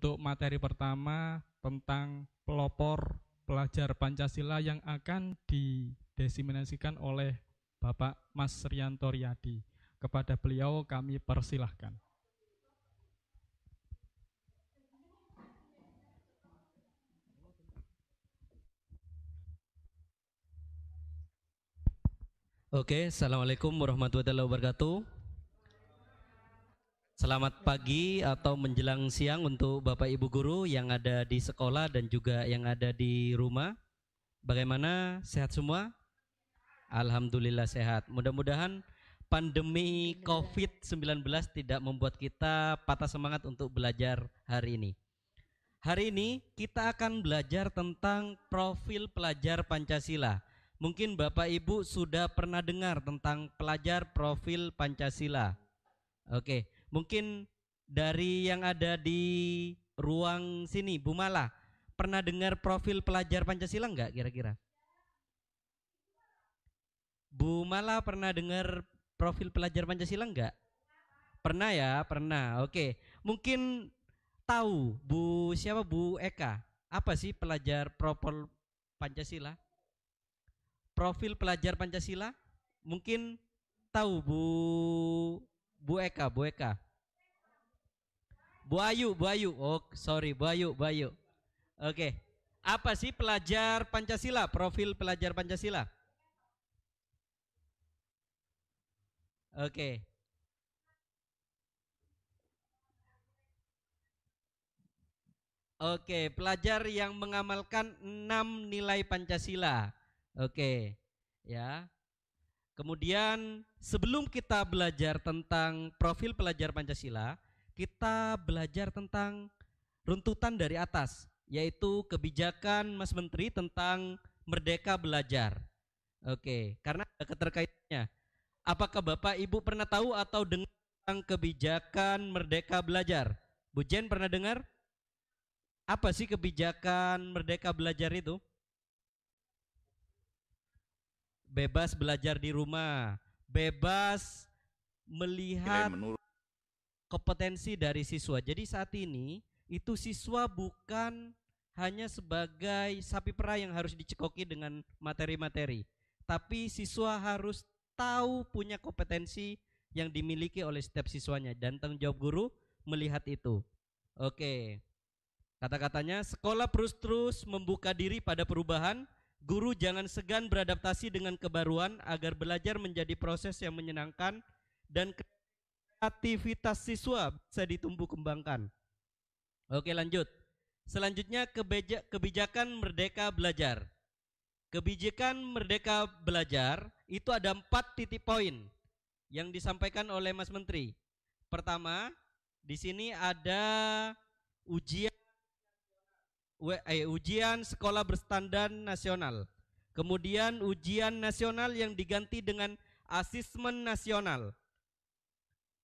Untuk materi pertama tentang pelopor pelajar Pancasila yang akan didesimasikan oleh Bapak Mas Rianto Riyadi. Kepada beliau kami persilahkan. Oke, Assalamualaikum warahmatullahi wabarakatuh. Selamat pagi atau menjelang siang untuk Bapak Ibu Guru yang ada di sekolah dan juga yang ada di rumah. Bagaimana, sehat semua? Alhamdulillah sehat. Mudah-mudahan pandemi COVID-19 tidak membuat kita patah semangat untuk belajar hari ini. Hari ini kita akan belajar tentang profil pelajar Pancasila. Mungkin Bapak Ibu sudah pernah dengar tentang pelajar profil Pancasila. Oke, mungkin dari yang ada di ruang sini, Bu Mala, pernah dengar profil pelajar Pancasila enggak kira-kira? Bu Mala pernah dengar profil pelajar Pancasila enggak? Pernah ya, pernah. Oke, mungkin tahu Bu siapa Bu Eka? Apa sih pelajar profil Pancasila? Profil pelajar Pancasila? Mungkin tahu Bu Eka, Bu Eka. Bu Ayu, Bu Ayu. Oh, sorry, Bu Ayu, Bu Ayu. Oke. Apa sih pelajar Pancasila? Profil pelajar Pancasila? Oke. Oke, pelajar yang mengamalkan 6 nilai Pancasila. Oke. Ya. Kemudian sebelum kita belajar tentang profil pelajar Pancasila, kita belajar tentang runtutan dari atas, yaitu kebijakan Mas Menteri tentang Merdeka Belajar. Oke, karena ada keterkaitannya. Apakah Bapak Ibu pernah tahu atau dengar tentang kebijakan Merdeka Belajar? Bu Jen pernah dengar? Apa sih kebijakan Merdeka Belajar itu? Bebas belajar di rumah, bebas melihat kompetensi dari siswa. Jadi saat ini itu siswa bukan hanya sebagai sapi perah yang harus dicekoki dengan materi-materi, tapi siswa harus tahu punya kompetensi yang dimiliki oleh setiap siswanya dan tanggung jawab guru melihat itu. Oke. Kata-katanya, sekolah terus membuka diri pada perubahan. Guru jangan segan beradaptasi dengan kebaruan agar belajar menjadi proses yang menyenangkan dan kreativitas siswa bisa ditumbuh kembangkan. Oke, lanjut. Selanjutnya kebijakan Merdeka Belajar. Kebijakan Merdeka Belajar itu ada 4 titik poin yang disampaikan oleh Mas Menteri. Pertama, di sini ada ujian sekolah berstandar nasional. Kemudian ujian nasional yang diganti dengan asesmen nasional.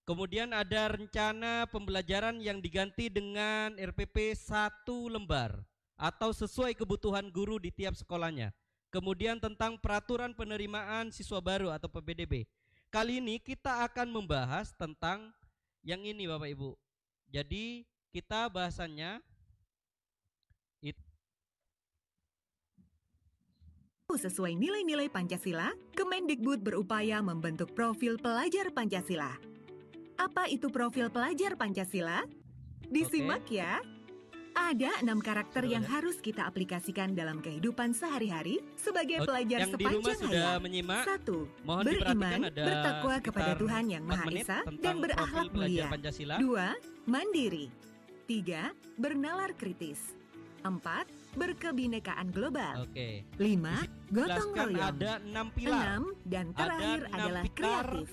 Kemudian ada rencana pembelajaran yang diganti dengan RPP 1 lembar atau sesuai kebutuhan guru di tiap sekolahnya. Kemudian tentang peraturan penerimaan siswa baru atau PPDB. Kali ini kita akan membahas tentang yang ini Bapak Ibu. Jadi kita bahasannya sesuai nilai-nilai Pancasila, Kemendikbud berupaya membentuk profil pelajar Pancasila. Apa itu profil pelajar Pancasila? Disimak ya. Ada 6 karakter yang harus kita aplikasikan dalam kehidupan sehari-hari sebagai pelajar sepanjang hayat. 1. Beriman, bertakwa kepada Tuhan Yang Maha Esa dan berakhlak mulia. 2. Mandiri. 3. Bernalar kritis. 4. Berkebinekaan global. 5. Gotong royong. Ada 6 pilar. 6. Dan terakhir adalah kreatif.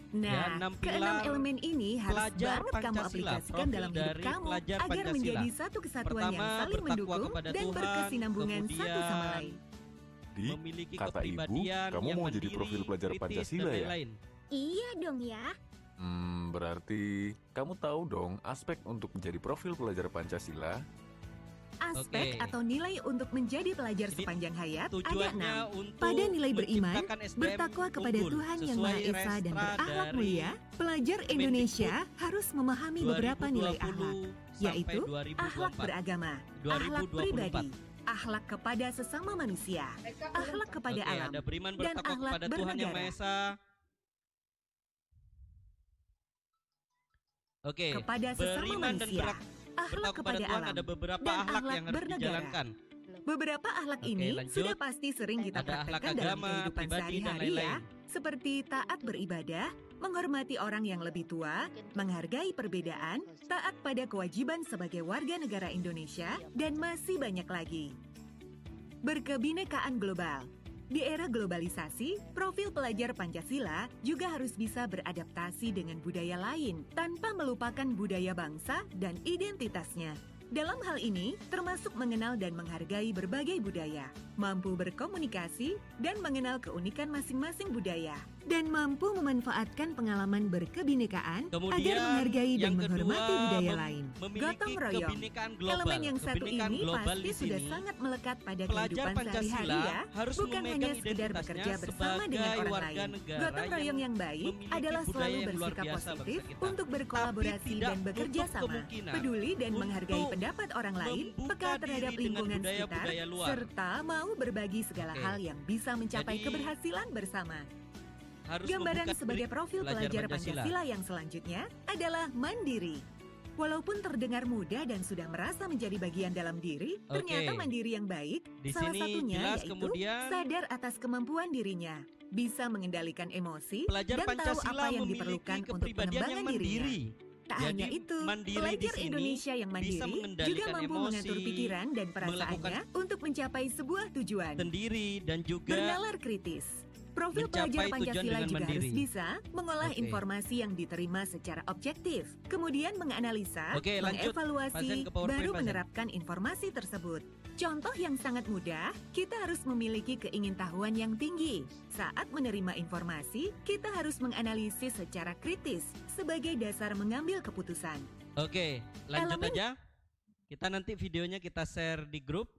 Nah, keenam elemen ini harus banget kamu aplikasikan dalam hidup kamu agar menjadi satu kesatuan yang saling mendukung dan berkesinambungan satu sama lain. Di, kata ibu, kamu mau jadi profil pelajar Pancasila ya? Iya dong ya. Berarti kamu tahu dong aspek untuk menjadi profil pelajar Pancasila? Aspek atau nilai untuk menjadi pelajar sepanjang hayat ada 6. Pada nilai beriman, bertakwa kepada Tuhan Yang Maha Esa dan berakhlak mulia, pelajar Indonesia harus memahami beberapa nilai akhlak, yaitu akhlak beragama, akhlak pribadi, akhlak kepada sesama manusia, akhlak kepada alam, dan akhlak bernegara. Kepada sesama manusia, akhlak kepada alam, ada beberapa dan akhlak akhlak yang harus bernegara. dijalankan. Beberapa akhlak ini sudah pasti sering kita praktekkan dalam kehidupan sehari-hari ya, seperti taat beribadah, menghormati orang yang lebih tua, menghargai perbedaan, taat pada kewajiban sebagai warga negara Indonesia, dan masih banyak lagi. Berkebinekaan global. Di era globalisasi, profil pelajar Pancasila juga harus bisa beradaptasi dengan budaya lain tanpa melupakan budaya bangsa dan identitasnya. Dalam hal ini, termasuk mengenal dan menghargai berbagai budaya, mampu berkomunikasi dan mengenal keunikan masing-masing budaya, dan mampu memanfaatkan pengalaman berkebinekaan agar menghargai dan menghormati budaya lain. Gotong royong, elemen yang satu ini pasti sudah sangat melekat pada kehidupan sehari-hari ya, bukan hanya sekedar bekerja bersama dengan orang lain. Gotong royong yang baik adalah selalu bersikap positif untuk berkolaborasi dan bekerja sama, peduli dan menghargai pendapat orang lain, peka terhadap lingkungan sekitar, serta mau berbagi segala hal yang bisa mencapai keberhasilan bersama. Gambaran sebagai profil pelajar Pancasila yang selanjutnya adalah mandiri. Walaupun terdengar mudah dan sudah merasa menjadi bagian dalam diri, ternyata mandiri yang baik, salah satunya yaitu sadar atas kemampuan dirinya, bisa mengendalikan emosi, dan tahu apa yang diperlukan untuk pengembangan dirinya. Tak hanya itu, pelajar Indonesia yang mandiri juga mampu mengatur pikiran dan perasaannya untuk mencapai sebuah tujuan. Sendiri dan juga bernalar kritis. Profil pelajar Pancasila juga harus bisa mengolah informasi yang diterima secara objektif, kemudian menganalisa, mengevaluasi, baru menerapkan informasi tersebut. Contoh yang sangat mudah, kita harus memiliki keingintahuan yang tinggi. Saat menerima informasi, kita harus menganalisis secara kritis sebagai dasar mengambil keputusan. Oke, lanjut aja. Kita nanti videonya kita share di grup.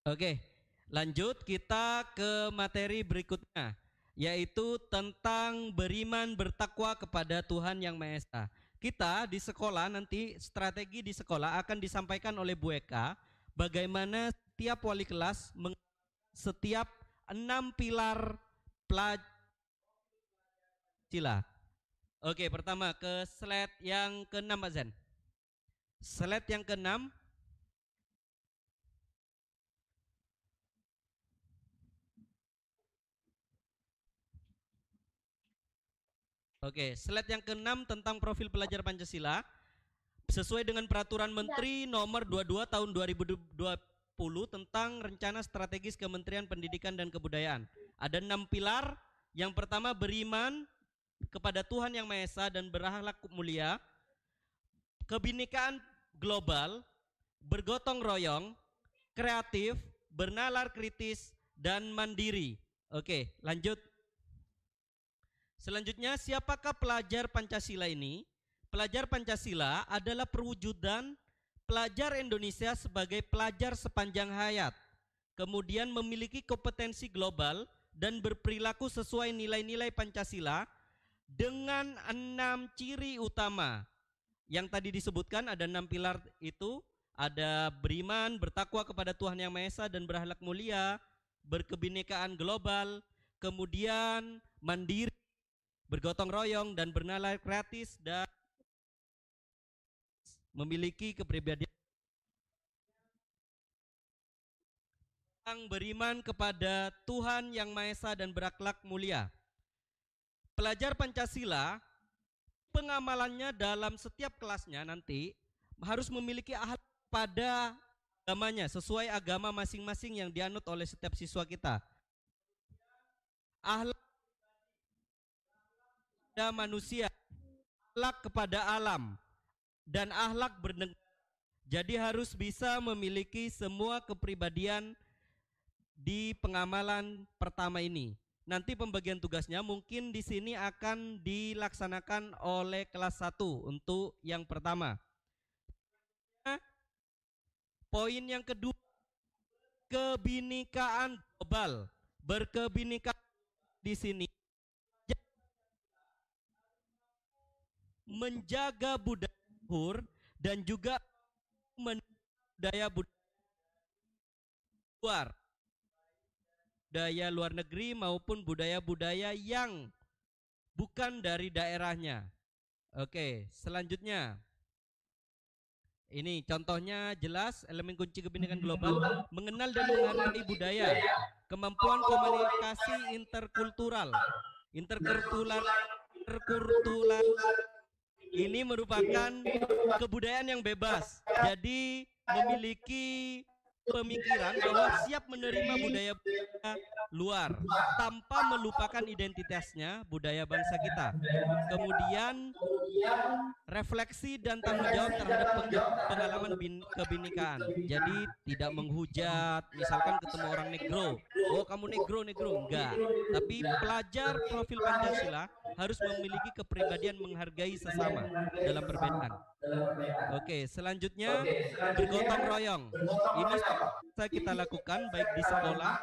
Oke, lanjut kita ke materi berikutnya, yaitu tentang beriman bertakwa kepada Tuhan Yang Maha Esa. Kita di sekolah nanti strategi di sekolah akan disampaikan oleh Bu Eka, bagaimana setiap wali kelas setiap 6 pilar Pancasila. Oke, pertama ke slide yang ke-6 Pak Zen. Slide yang ke-6. Oke, slide yang ke-6 tentang profil pelajar Pancasila. Sesuai dengan peraturan Menteri nomor 22 tahun 2020 tentang rencana strategis Kementerian Pendidikan dan Kebudayaan. Ada 6 pilar. Yang pertama beriman kepada Tuhan Yang Maha Esa dan berakhlak mulia. Kebinekaan global, bergotong royong, kreatif, bernalar kritis, dan mandiri. Oke, lanjut. Selanjutnya, siapakah pelajar Pancasila ini? Pelajar Pancasila adalah perwujudan pelajar Indonesia sebagai pelajar sepanjang hayat, kemudian memiliki kompetensi global dan berperilaku sesuai nilai-nilai Pancasila dengan 6 ciri utama. Yang tadi disebutkan ada 6 pilar itu, ada beriman, bertakwa kepada Tuhan Yang Maha Esa dan berakhlak mulia, berkebinekaan global, kemudian mandiri, bergotong royong dan bernalar kreatif, dan memiliki kepribadian yang beriman kepada Tuhan Yang Maha Esa dan berakhlak mulia. Pelajar Pancasila, pengamalannya dalam setiap kelasnya nanti harus memiliki akhlak pada agamanya, sesuai agama masing-masing yang dianut oleh setiap siswa kita. Akhlak kepada manusia, akhlak kepada alam, dan akhlak bernegara. Jadi harus bisa memiliki semua kepribadian di pengamalan pertama ini. Nanti pembagian tugasnya mungkin di sini akan dilaksanakan oleh kelas 1 untuk yang pertama. Poin yang kedua, kebinekaan global. Berkebinekaan di sini menjaga budaya luhur dan juga budaya luar negeri maupun budaya-budaya yang bukan dari daerahnya. Oke, selanjutnya. Ini contohnya jelas, elemen kunci kebinekaan global, mengenal dan menghargai budaya, kemampuan komunikasi interkultural. Interkultural ini merupakan kebudayaan yang bebas. Jadi memiliki pemikiran bahwa siap menerima budaya luar tanpa melupakan identitasnya, budaya bangsa kita. Kemudian refleksi dan tanggung jawab terhadap pengalaman kebinekaan. Jadi tidak menghujat, misalkan ketemu orang negro, oh kamu negro, enggak. Tapi pelajar profil Pancasila harus memiliki kepribadian menghargai sesama dalam perbedaan. Oke, selanjutnya bergotong royong. Ini bisa kita lakukan baik di sekolah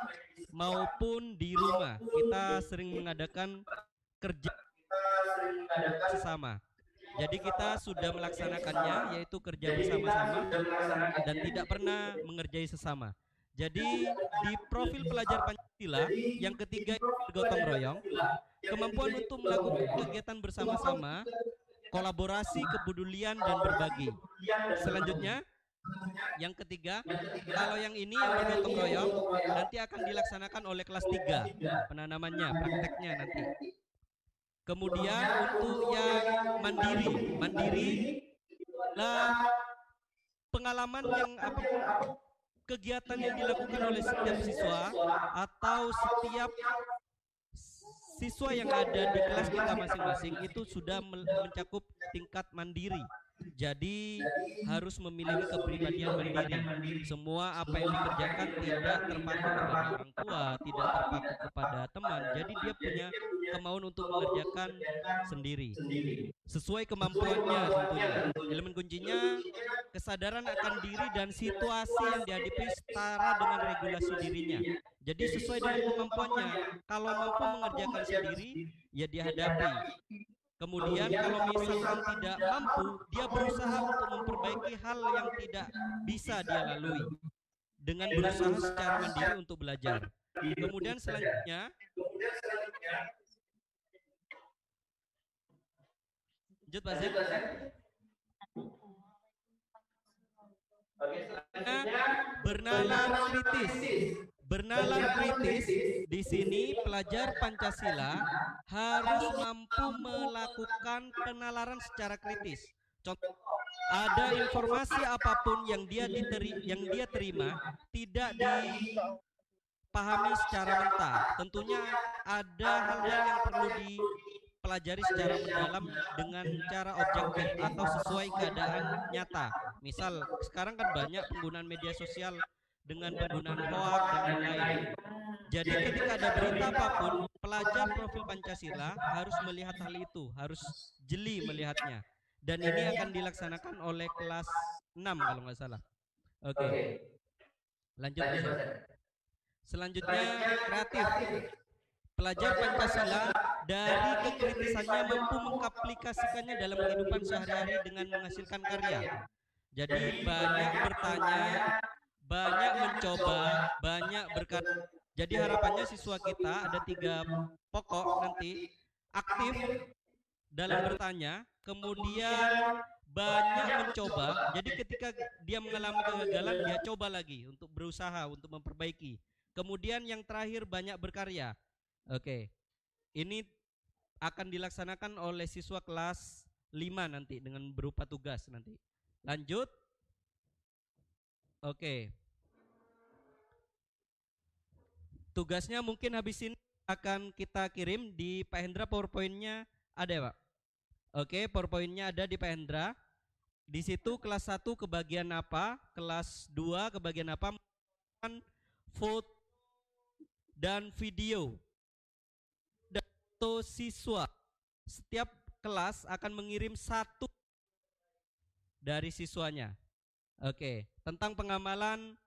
maupun di rumah. Kita sering mengadakan kerja sesama. Jadi kita sudah melaksanakannya, yaitu kerja bersama-sama dan tidak pernah mengerjai sesama. Jadi di profil pelajar Pancasila yang ketiga bergotong royong, kemampuan untuk melakukan kegiatan bersama-sama, kolaborasi, kepedulian dan berbagi. Selanjutnya yang ketiga, kalau yang ini yang bergotong royong nanti akan dilaksanakan oleh kelas 3 penanamannya, prakteknya nanti. Kemudian untuk yang mandiri lah pengalaman yang kegiatan yang dilakukan oleh setiap siswa atau setiap siswa yang ada di kelas kita masing-masing itu sudah mencakup tingkat mandiri. Jadi harus memiliki kepribadian mandiri. Semua apa yang dikerjakan tidak terpaku kepada orang tua, tidak terpaku kepada teman. Jadi dia punya kemauan untuk mengerjakan sendiri sesuai kemampuannya tentunya. Elemen kuncinya kesadaran akan diri dan situasi yang dihadapi setara dengan regulasi dirinya. Jadi sesuai dengan kemampuannya. Kalau mampu mengerjakan sendiri, ya dihadapi. Kemudian kalau misalkan tidak mampu, dia berusaha untuk memperbaiki hal yang tidak bisa dia lalui dengan berusaha secara mandiri untuk belajar. Kemudian selanjutnya, lanjut Pak Zek. Bernalar kritis. Bernalar kritis di sini pelajar Pancasila harus mampu melakukan penalaran secara kritis. Contoh, ada informasi apapun yang dia terima tidak dipahami secara mentah. Tentunya ada hal-hal yang perlu dipelajari secara mendalam dengan cara objektif atau sesuai keadaan nyata. Misal sekarang kan banyak penggunaan media sosial dengan penggunaan hoak dan lain-lain. Jadi ketika ada berita apapun, pelajar profil Pancasila harus melihat hal itu, harus jeli melihatnya. Dan ini akan dilaksanakan oleh kelas 6 kalau nggak salah. Oke. Lanjut. Selanjutnya kreatif. Pelajar Pancasila dari kekritisannya mampu mengaplikasikannya dalam kehidupan sehari-hari dengan menghasilkan karya. Jadi banyak bertanya, banyak mencoba, banyak berkarya. Jadi harapannya siswa kita ada 3 pokok nanti: aktif dalam bertanya, kemudian banyak mencoba. Jadi ketika dia mengalami kegagalan, dia coba lagi untuk berusaha untuk memperbaiki. Kemudian yang terakhir banyak berkarya. Oke. Ini akan dilaksanakan oleh siswa kelas 5 nanti dengan berupa tugas nanti. Lanjut. Oke. Tugasnya mungkin habis ini akan kita kirim di Pak Hendra. PowerPoint-nya ada ya Pak? Oke, PowerPoint-nya ada di Pak Hendra. Di situ kelas 1 kebagian apa, kelas 2 kebagian apa, foto dan video. Dan foto siswa. Setiap kelas akan mengirim 1 dari siswanya. Oke, tentang pengamalan.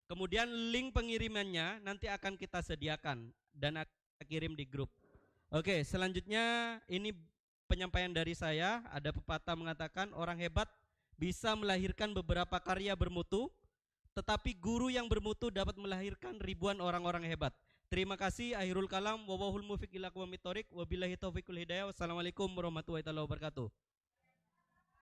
Kemudian link pengirimannya nanti akan kita sediakan dan akan kita kirim di grup. Oke, selanjutnya ini penyampaian dari saya. Ada pepatah mengatakan orang hebat bisa melahirkan beberapa karya bermutu, tetapi guru yang bermutu dapat melahirkan ribuan orang-orang hebat. Terima kasih. Akhirul kalam. Wallahul muwaffiq ila aqwamit thoriq. Wabillahi taufiqul hidayah. Wassalamualaikum warahmatullahi wabarakatuh.